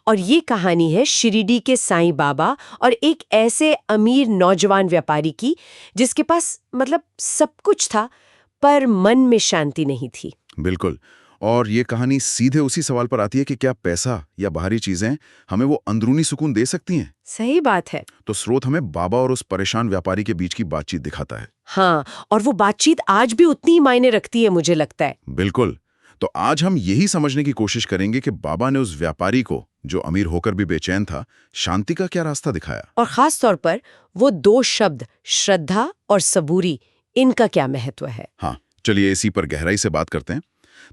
और ये कहानी है शिरडी के साईं बाबा और एक ऐसे अमीर नौजवान व्यापारी की जिसके पास मतलब सब कुछ था पर मन में शांति नहीं थी। बिल्कुल। और ये कहानी सीधे उसी सवाल पर आती है कि क्या पैसा या बाहरी चीजें हमें वो अंदरूनी सुकून दे सकती हैं? सही बात है। तो स्रोत हमें बाबा और उस परेशान व्यापारी के बीच की बातचीत दिखाता है। हाँ, और वो बातचीत आज भी उतनी ही मायने रखती है मुझे लगता है। बिल्कुल। तो आज हम यही समझने की कोशिश करेंगे कि बाबा ने उस व्यापारी को, जो अमीर होकर भी बेचैन था, शांति का क्या रास्ता दिखाया। और खास तौर पर वो दो शब्द श्रद्धा और सबूरी, इनका क्या महत्व है। हाँ, चलिए इसी पर गहराई से बात करते हैं।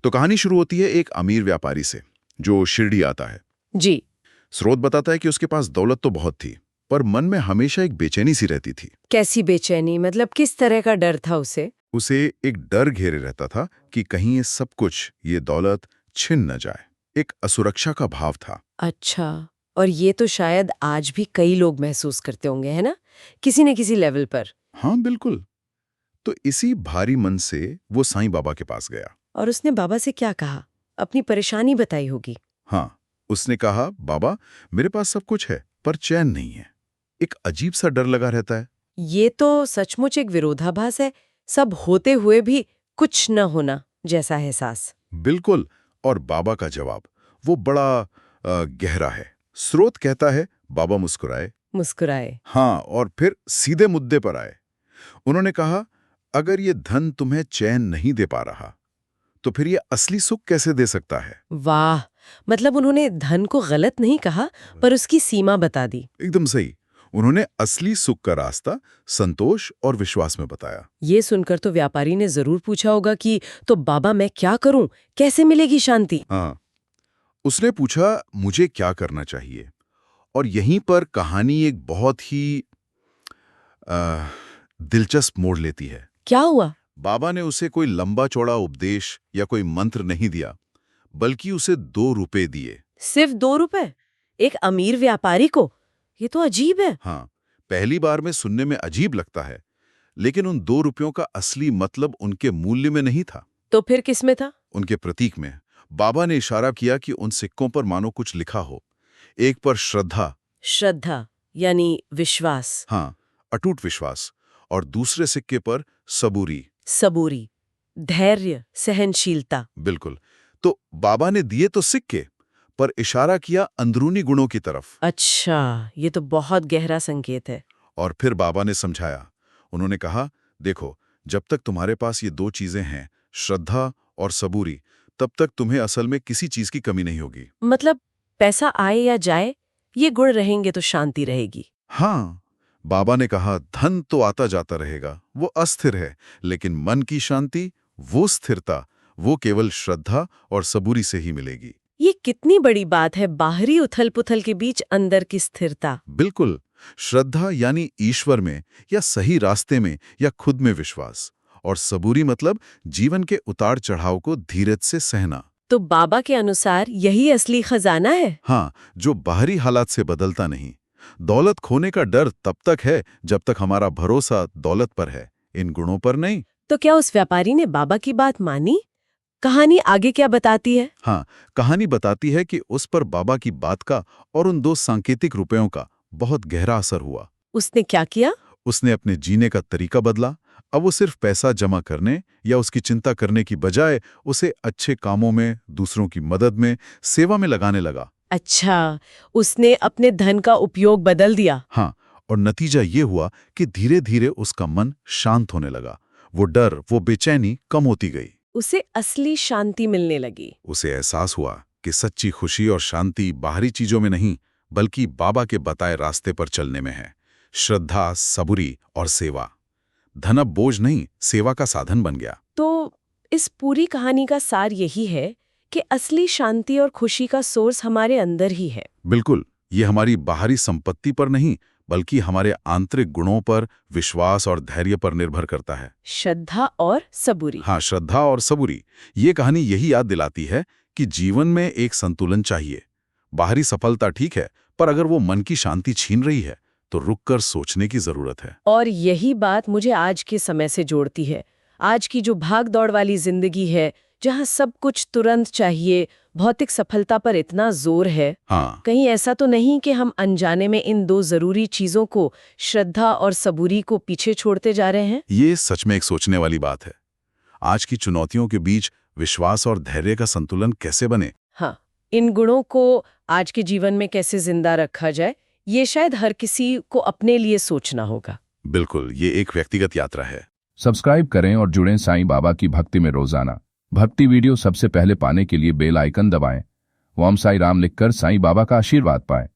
तो कहानी शुरू होती है एक अमीर व्यापारी से जो शिरडी आता है। जी। स्रोत बताता है कि उसके पास दौलत तो बहुत थी, पर मन में हमेशा एक बेचैनी सी रहती थी। कैसी बेचैनी, मतलब किस तरह का डर था उसे? उसे एक डर घेरे रहता था कि कहीं ये सब कुछ, ये दौलत छिन न जाए। एक असुरक्षा का भाव था। अच्छा, और ये तो शायद आज भी कई लोग महसूस करते होंगे, है ना, किसी न किसी लेवल पर। हाँ बिल्कुल। तो इसी भारी मन से वो साईं बाबा के पास गया। और उसने बाबा से क्या कहा? अपनी परेशानी बताई होगी। हाँ, उसने कहा, बाबा मेरे पास सब कुछ है पर चैन नहीं है। एक अजीब सा डर लगा रहता है। ये तो सचमुच एक विरोधाभास है, सब होते हुए भी कुछ न होना जैसा एहसास। बिल्कुल। और बाबा का जवाब वो बड़ा गहरा है। स्रोत कहता है, बाबा मुस्कुराए। मुस्कुराए। हाँ, और फिर सीधे मुद्दे पर आए। उन्होंने कहा, अगर ये धन तुम्हें चैन नहीं दे पा रहा तो फिर ये असली सुख कैसे दे सकता है? वाह, मतलब उन्होंने धन को गलत नहीं कहा पर उसकी सीमा बता दी। एकदम सही। उन्होंने असली सुख का रास्ता संतोष और विश्वास में बताया। ये सुनकर तो व्यापारी ने जरूर पूछा होगा कि तो बाबा मैं क्या करूं, कैसे मिलेगी शांति? हाँ, उसने पूछा, मुझे क्या करना चाहिए? और यहीं पर कहानी एक बहुत ही दिलचस्प मोड़ लेती है। क्या हुआ? बाबा ने उसे कोई लंबा चौड़ा उपदेश या कोई मंत्र नहीं दिया, बल्कि उसे 2 रुपए दिए। सिर्फ 2 रुपए? एक अमीर व्यापारी को? ये तो अजीब है। हाँ, पहली बार में सुनने में अजीब लगता है, लेकिन उन 2 रुपयों का असली मतलब उनके मूल्य में नहीं था। तो फिर किस में था? उनके प्रतीक में। बाबा ने इशारा किया कि उन सिक्कों पर मानो कुछ लिखा हो। एक पर श्रद्धा, श्रद्धा यानी विश्वास। हाँ, अटूट विश्वास, और दूसरे सिक्के पर सबूरी। सबूरी, धैर्य, सहनशीलता। बिल्कुल। तो बाबा ने दिए तो सिक्के, पर इशारा किया अंदरूनी गुणों की तरफ। अच्छा, ये तो बहुत गहरा संकेत है। और फिर बाबा ने समझाया। उन्होंने कहा, देखो, जब तक तुम्हारे पास ये 2 चीजें हैं, श्रद्धा और सबूरी, तब तक तुम्हें असल में किसी चीज की कमी नहीं होगी। मतलब पैसा आए या जाए, ये गुण रहेंगे तो शांति रहेगी। हाँ, बाबा ने कहा, धन तो आता जाता रहेगा, वो अस्थिर है, लेकिन मन की शांति, वो स्थिरता, वो केवल श्रद्धा और सबूरी से ही मिलेगी। ये कितनी बड़ी बात है, बाहरी उथल-पुथल के बीच अंदर की स्थिरता। बिल्कुल। श्रद्धा यानी ईश्वर में या सही रास्ते में या खुद में विश्वास, और सबूरी मतलब जीवन के उतार चढ़ाव को धीरज से सहना। तो बाबा के अनुसार यही असली खजाना है। हाँ, जो बाहरी हालात से बदलता नहीं। दौलत खोने का डर तब तक है जब तक हमारा भरोसा दौलत पर है, इन गुणों पर नहीं। तो क्या उस व्यापारी ने बाबा की बात मानी? कहानी आगे क्या बताती है? हाँ, कहानी बताती है कि उस पर बाबा की बात का और उन 2 सांकेतिक रुपयों का बहुत गहरा असर हुआ। उसने क्या किया? उसने अपने जीने का तरीका बदला। अब वो सिर्फ पैसा जमा करने या उसकी चिंता करने की बजाय उसे अच्छे कामों में, दूसरों की मदद में, सेवा में लगाने लगा। अच्छा, उसने अपने धन का उपयोग बदल दिया। हाँ, और नतीजा ये हुआ कि धीरे धीरे उसका मन शांत होने लगा। वो डर, वो बेचैनी कम होती गई। उसे असली शांति मिलने लगी। उसे एहसास हुआ कि सच्ची खुशी और शांति बाहरी चीजों में नहीं, बल्कि बाबा के बताए रास्ते पर चलने में है। श्रद्धा, सबूरी और सेवा। धन अब बोझ नहीं, सेवा का साधन बन गया। तो इस पूरी कहानी का सार यही है कि असली शांति और खुशी का सोर्स हमारे अंदर ही है। बिल्कुल। ये हमारी बाहरी संपत्ति पर नहीं, बल्कि हमारे आंतरिक गुणों पर, विश्वास और धैर्य पर निर्भर करता है। श्रद्धा और सबूरी। हाँ, श्रद्धा और सबूरी। ये कहानी यही याद दिलाती है कि जीवन में एक संतुलन चाहिए। बाहरी सफलता ठीक है, पर अगर वो मन की शांति छीन रही है तो रुककर सोचने की जरूरत है। और यही बात मुझे आज के समय से जोड़ती है। आज की जो भाग दौड़ वाली जिंदगी है, जहाँ सब कुछ तुरंत चाहिए, भौतिक सफलता पर इतना जोर है, हाँ, कहीं ऐसा तो नहीं कि हम अनजाने में इन दो जरूरी चीजों को, श्रद्धा और सबूरी को, पीछे छोड़ते जा रहे हैं? ये सच में एक सोचने वाली बात है। आज की चुनौतियों के बीच विश्वास और धैर्य का संतुलन कैसे बने? हाँ, इन गुणों को आज के जीवन में कैसे जिंदा रखा जाए, ये शायद हर किसी को अपने लिए सोचना होगा। बिल्कुल, ये एक व्यक्तिगत यात्रा है। सब्सक्राइब करें और जुड़ें साईं बाबा की भक्ति में रोजाना। भक्ति वीडियो सबसे पहले पाने के लिए बेल आइकन दबाएं। ओम साई राम लिखकर साईं बाबा का आशीर्वाद पाएं।